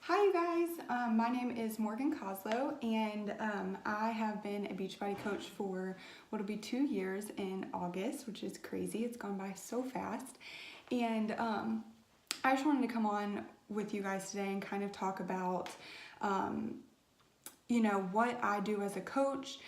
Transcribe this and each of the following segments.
Hi, you guys. My name is Morgan Coslow, and I have been a Beachbody coach for what'll be 2 years in August, which is crazy. It's gone by so fast. And I just wanted to come on with you guys today and kind of talk about um, what I do as a coach,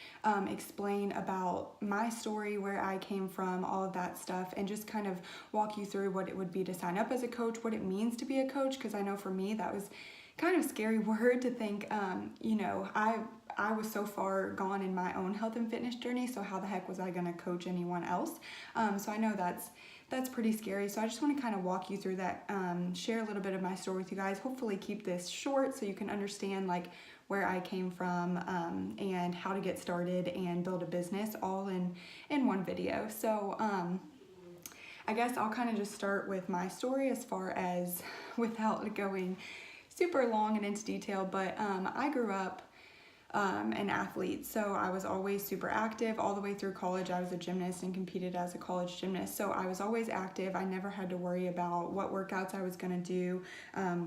explain about my story, where I came from, all of that stuff, and just kind of walk you through what it would be to sign up as a coach, what it means to be a coach, because I know for me that was kind of a scary word to think. I was so far gone in my own health and fitness journey, so how the heck was I going to coach anyone else? So I know that's pretty scary. So I just want to kind of walk you through that, share a little bit of my story with you guys. Hopefully keep this short so you can understand like where I came from, and how to get started and build a business all in one video. So I guess I'll kind of just start with my story as far as without going super long and into detail, but I grew up an athlete, so I was always super active all the way through college. I was a gymnast and competed as a college gymnast, so I was always active. I never had to worry about what workouts I was going to do,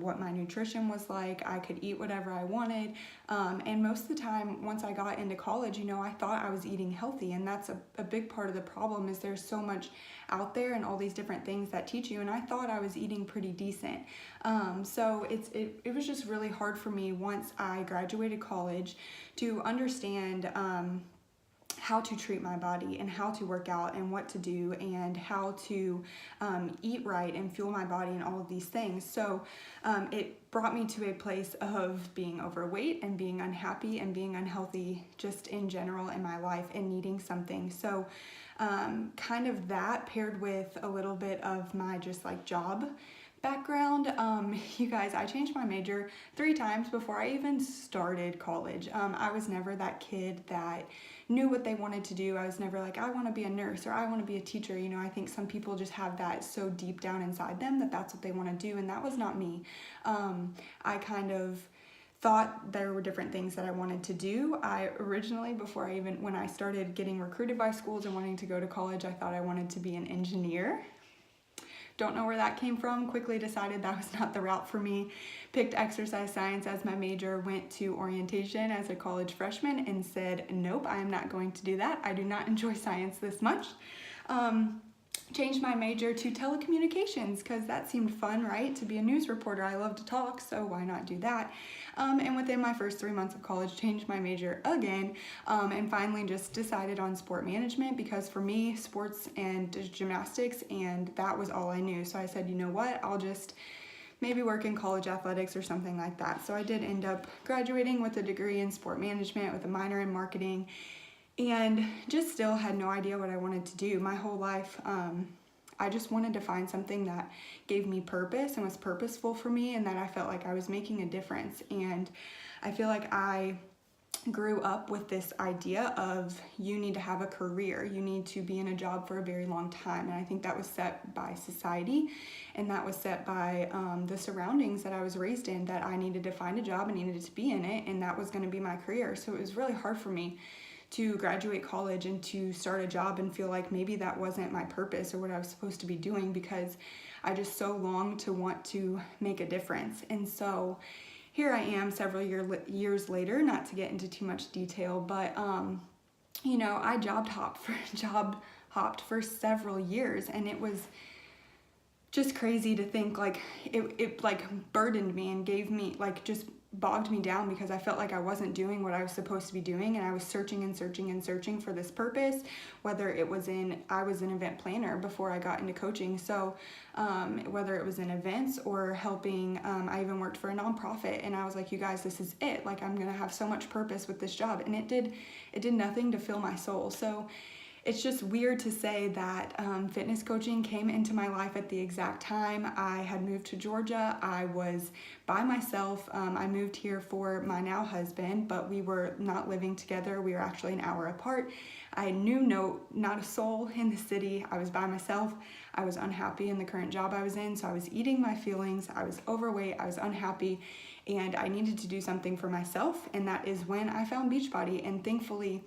what my nutrition was like. I could eat whatever I wanted, and most of the time once I got into college, I thought I was eating healthy, and that's a big part of the problem is there's so much out there and all these different things that teach you, and I thought I was eating pretty decent. So it was just really hard for me once I graduated college to understand how to treat my body and how to work out and what to do and how to eat right and fuel my body and all of these things. So it brought me to a place of being overweight and being unhappy and being unhealthy just in general in my life and needing something. So kind of that paired with a little bit of my just like job background. You guys, I changed my major 3 times before I even started college. I was never that kid that knew what they wanted to do. I was never like, I want to be a nurse or I want to be a teacher. I think some people just have that so deep down inside them that that's what they want to do, and that was not me. I kind of thought there were different things that I wanted to do. I originally, when I started getting recruited by schools and wanting to go to college, I thought I wanted to be an engineer. Don't know where that came from. Quickly decided that was not the route for me. Picked exercise science as my major, went to orientation as a college freshman and said, nope, I am not going to do that. I do not enjoy science this much. Changed my major to telecommunications because that seemed fun, right? To be a news reporter. I love to talk, so why not do that? And within my first 3 months of college, changed my major again, and finally just decided on sport management because for me, sports and gymnastics, and that was all I knew. So I said, you know what, I'll just maybe work in college athletics or something like that. So I did end up graduating with a degree in sport management with a minor in marketing, and just still had no idea what I wanted to do. My whole life, I just wanted to find something that gave me purpose and was purposeful for me and that I felt like I was making a difference. And I feel like I grew up with this idea of you need to have a career, you need to be in a job for a very long time. And I think that was set by society and that was set by the surroundings that I was raised in, that I needed to find a job and needed to be in it, and that was going to be my career. So it was really hard for me to graduate college and to start a job and feel like maybe that wasn't my purpose or what I was supposed to be doing, because I just so longed to want to make a difference. And so here I am several years later, not to get into too much detail, but I job hopped for several years, and it was just crazy to think like it like burdened me and gave me like just bogged me down, because I felt like I wasn't doing what I was supposed to be doing, and I was searching and searching and searching for this purpose, whether it was I was an event planner before I got into coaching, so whether it was in events or helping, I even worked for a nonprofit, and I was like, you guys, this is it, like I'm gonna have so much purpose with this job, and it did nothing to fill my soul. So it's just weird to say that fitness coaching came into my life at the exact time I had moved to Georgia. I was by myself. I moved here for my now husband, but we were not living together. We were actually an hour apart. I knew not a soul in the city. I was by myself. I was unhappy in the current job I was in, so I was eating my feelings. I was overweight. I was unhappy, and I needed to do something for myself, and that is when I found Beachbody, and thankfully,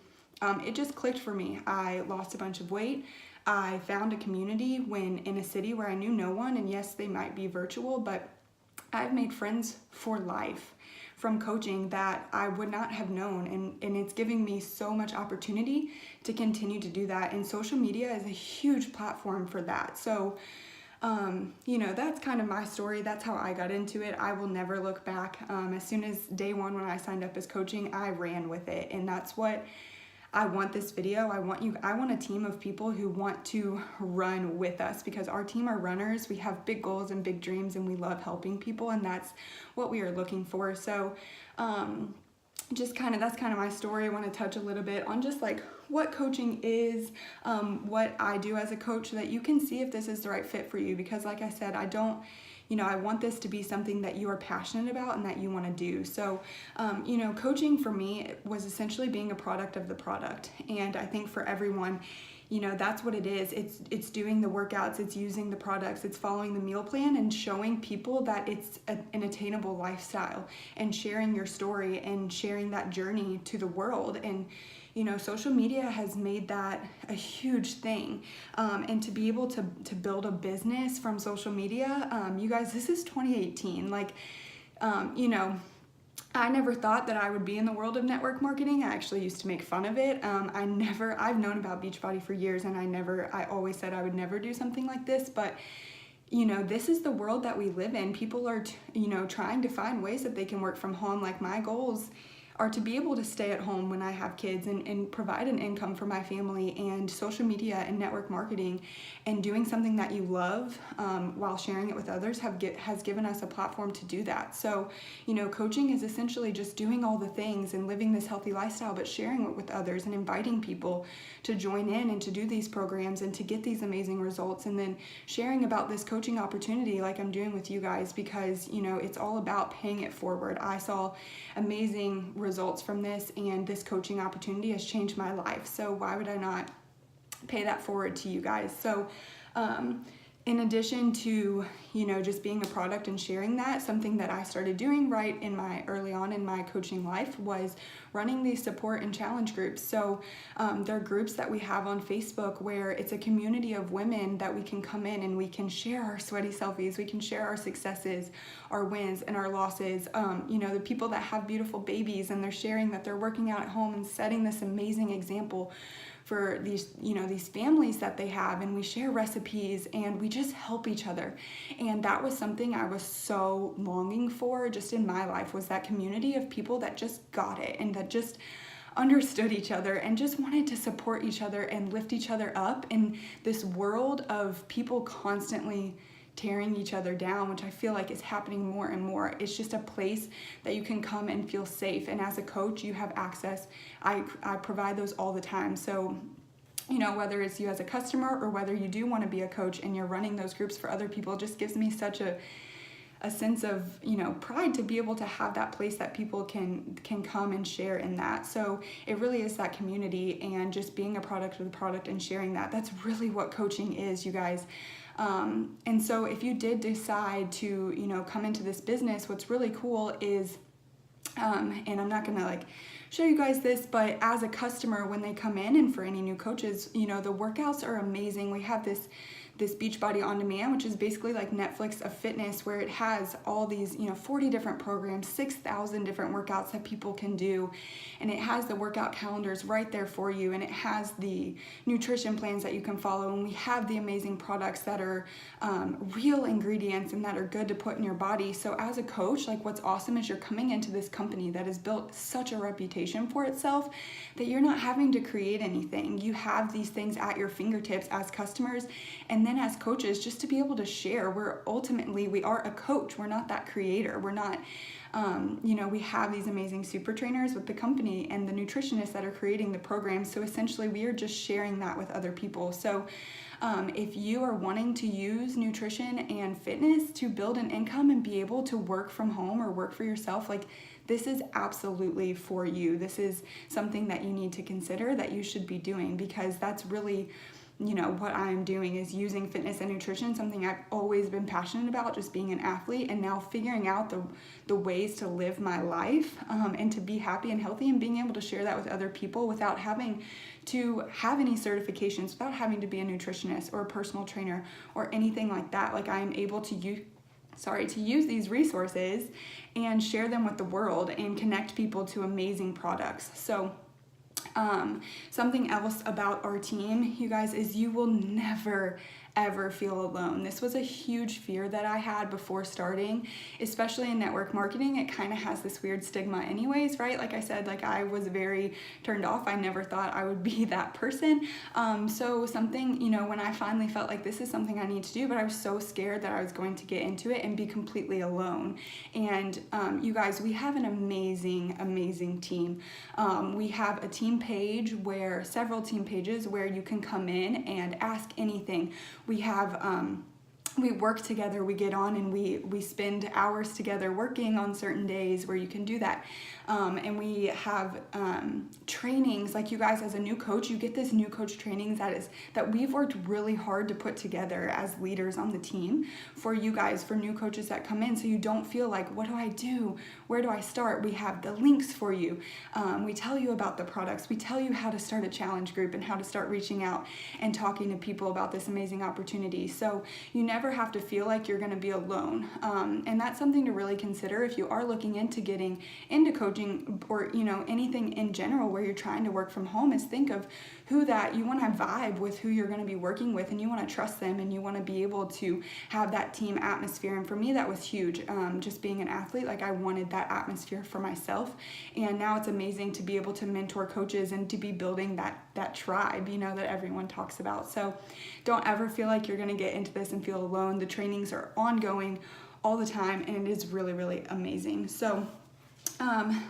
it just clicked for me. I lost a bunch of weight. I found a community in a city where I knew no one, and yes, they might be virtual, but I've made friends for life from coaching that I would not have known, and it's giving me so much opportunity to continue to do that, and social media is a huge platform for that. So that's kind of my story. That's how I got into it. I will never look back. As soon as day one when I signed up as coaching, I ran with it, and that's what I want this video. I want a team of people who want to run with us, because our team are runners. We have big goals and big dreams, and we love helping people, and that's what we are looking for. So that's kind of my story. I want to touch a little bit on just like what coaching is, what I do as a coach, so that you can see if this is the right fit for you. Because like I said, I want this to be something that you are passionate about and that you want to do. So, coaching for me was essentially being a product of the product. And I think for everyone, that's what it is. It's doing the workouts, it's using the products, it's following the meal plan, and showing people that it's an attainable lifestyle, and sharing your story and sharing that journey to the world. And social media has made that a huge thing. And to be able to build a business from social media, you guys, this is 2018. I never thought that I would be in the world of network marketing. I actually used to make fun of it. I've known about Beachbody for years, and I always said I would never do something like this, but this is the world that we live in. People are, trying to find ways that they can work from home. Like, my goals are to be able to stay at home when I have kids and provide an income for my family, and social media and network marketing and doing something that you love while sharing it with others has given us a platform to do that. So, coaching is essentially just doing all the things and living this healthy lifestyle, but sharing it with others and inviting people to join in and to do these programs and to get these amazing results, and then sharing about this coaching opportunity like I'm doing with you guys, because, it's all about paying it forward. I saw amazing results from this, and this coaching opportunity has changed my life. So why would I not pay that forward to you guys? So in addition to, just being a product and sharing that, something that I started doing early on in my coaching life was running these support and challenge groups. So there are groups that we have on Facebook where it's a community of women that we can come in and we can share our sweaty selfies, we can share our successes, our wins and our losses. The people that have beautiful babies and they're sharing that they're working out at home and setting this amazing example for these families that they have, and we share recipes and we just help each other. And that was something I was so longing for just in my life, was that community of people that just got it and that just understood each other and just wanted to support each other and lift each other up in this world of people constantly tearing each other down, which I feel like is happening more and more. It's just a place that you can come and feel safe. And as a coach, you have access. I provide those all the time. So, whether it's you as a customer or whether you do want to be a coach and you're running those groups for other people, it just gives me such a sense of, pride to be able to have that place that people can come and share in that. So it really is that community, and just being a product of the product and sharing that. That's really what coaching is, you guys. And so if you did decide to, come into this business, what's really cool is, and I'm not gonna show you guys this, but as a customer, when they come in, and for any new coaches, the workouts are amazing. We have this Beachbody On Demand, which is basically like Netflix of fitness, where it has all these, 40 different programs, 6,000 different workouts that people can do. And it has the workout calendars right there for you. And it has the nutrition plans that you can follow. And we have the amazing products that are real ingredients and that are good to put in your body. So as a coach, what's awesome is you're coming into this company that has built such a reputation for itself that you're not having to create anything. You have these things at your fingertips as customers, and then as coaches, just to be able to share. We are a coach. We're not that creator. We're not, we have these amazing super trainers with the company and the nutritionists that are creating the program. So essentially we are just sharing that with other people. So if you are wanting to use nutrition and fitness to build an income and be able to work from home or work for yourself, this is absolutely for you. This is something that you need to consider, that you should be doing, because that's really, what I'm doing is using fitness and nutrition, something I've always been passionate about, just being an athlete, and now figuring out the ways to live my life and to be happy and healthy, and being able to share that with other people without having to have any certifications, without having to be a nutritionist or a personal trainer or anything like that. I am able to to use these resources and share them with the world and connect people to amazing products. So something else about our team, you guys, is you will never ever feel alone. This was a huge fear that I had before starting, especially in network marketing. It kind of has this weird stigma anyways, right? Like I said, like I was very turned off. I never thought I would be that person. So something, you know, when I finally felt like this is something I need to do, but I was so scared that I was going to get into it and be completely alone. And you guys, we have an amazing, amazing team. We have a team page where, several team pages where you can come in and ask anything. We have, we work together, we get on and we spend hours together working on certain days where you can do that. And we have trainings, like you guys as a new coach, you get this new coach trainings that we've worked really hard to put together as leaders on the team for you guys, for new coaches that come in, so you don't feel like, what do I do? Where do I start? We have the links for you. We tell you about the products. We tell you how to start a challenge group and how to start reaching out and talking to people about this amazing opportunity. So you never have to feel like you're going to be alone. And that's something to really consider if you are looking into getting into coaching, or, you know, anything in general where you're trying to work from home, is think of who that you want to vibe with, who you're going to be working with, and you want to trust them, and you want to be able to have that team atmosphere. And for me, that was huge. Just being an athlete, like I wanted that atmosphere for myself. And now it's amazing to be able to mentor coaches and to be building that tribe, you know, that everyone talks about. So don't ever feel like you're going to get into this and feel alone. The trainings are ongoing all the time, and it is really, really amazing. So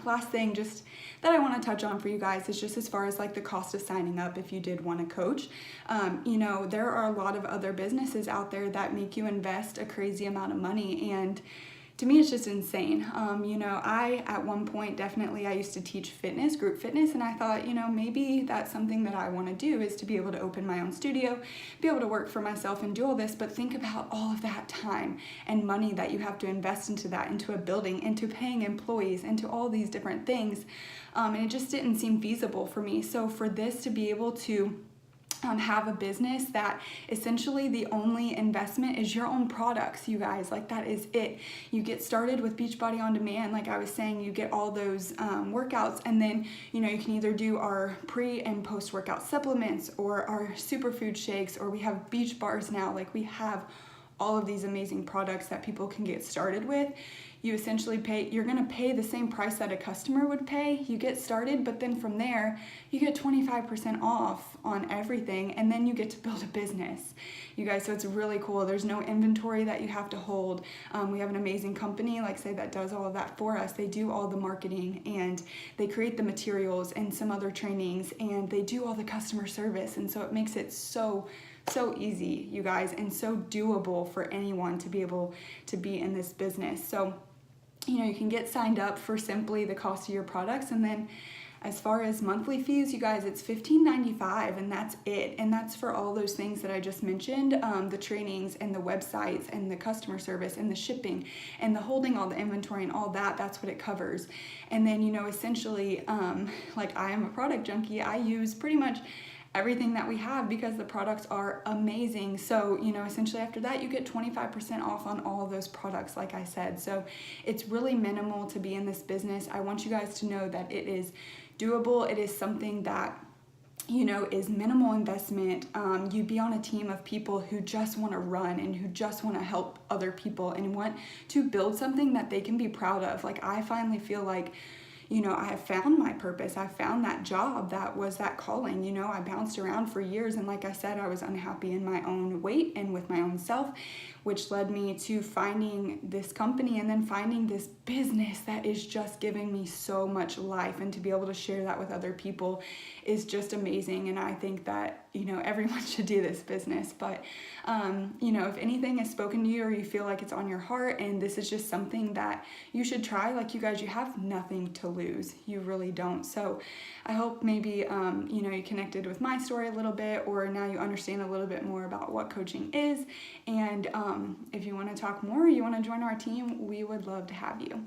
last thing just that I want to touch on for you guys is just as far as like the cost of signing up if you did want to coach. You know, there are a lot of other businesses out there that make you invest a crazy amount of money, and to me, it's just insane. You know, at one point, I used to teach fitness, group fitness, and I thought, you know, maybe that's something that I want to do, is to be able to open my own studio, be able to work for myself and do all this. But think about all of that time and money that you have to invest into that, into a building, into paying employees, into all these different things. And it just didn't seem feasible for me. So for this to be able to have a business that essentially the only investment is your own products, you guys, like that is it. You get started with Beachbody On Demand, like I was saying, you get all those workouts, and then, you know, you can either do our pre and post workout supplements or our superfood shakes, or we have beach bars now. Like we have all of these amazing products that people can get started with. You essentially you're gonna pay the same price that a customer would pay. You get started, but then from there, you get 25% off on everything, and then you get to build a business. You guys, so it's really cool. There's no inventory that you have to hold. We have an amazing company, like say, that does all of that for us. They do all the marketing, and they create the materials and some other trainings, and they do all the customer service. And so it makes it so easy, you guys, and so doable for anyone to be able to be in this business. So, you know, you can get signed up for simply the cost of your products, and then as far as monthly fees, you guys, it's $15.95, and that's it. And that's for all those things that I just mentioned, the trainings and the websites and the customer service and the shipping and the holding all the inventory and all that. That's what it covers. And then, you know, essentially, like I am a product junkie. I use pretty much everything that we have because the products are amazing. So, you know, essentially after that, you get 25% off on all of those products, like I said. So it's really minimal to be in this business. I want you guys to know that it is doable. It is something that, you know, is minimal investment. You'd be on a team of people who just want to run and who just want to help other people and want to build something that they can be proud of. Like I finally feel like, you know, I have found my purpose. I found that job that was that calling. You know, I bounced around for years, and like I said, I was unhappy in my own weight and with my own self, which led me to finding this company and then finding this business that is just giving me so much life, and to be able to share that with other people is just amazing. And I think that, you know, everyone should do this business. But, you know, if anything has spoken to you or you feel like it's on your heart and this is just something that you should try, like you guys, you have nothing to lose. You really don't. So I hope maybe, you know, you connected with my story a little bit, or now you understand a little bit more about what coaching is. And if you want to talk more, or you want to join our team, we would love to have you.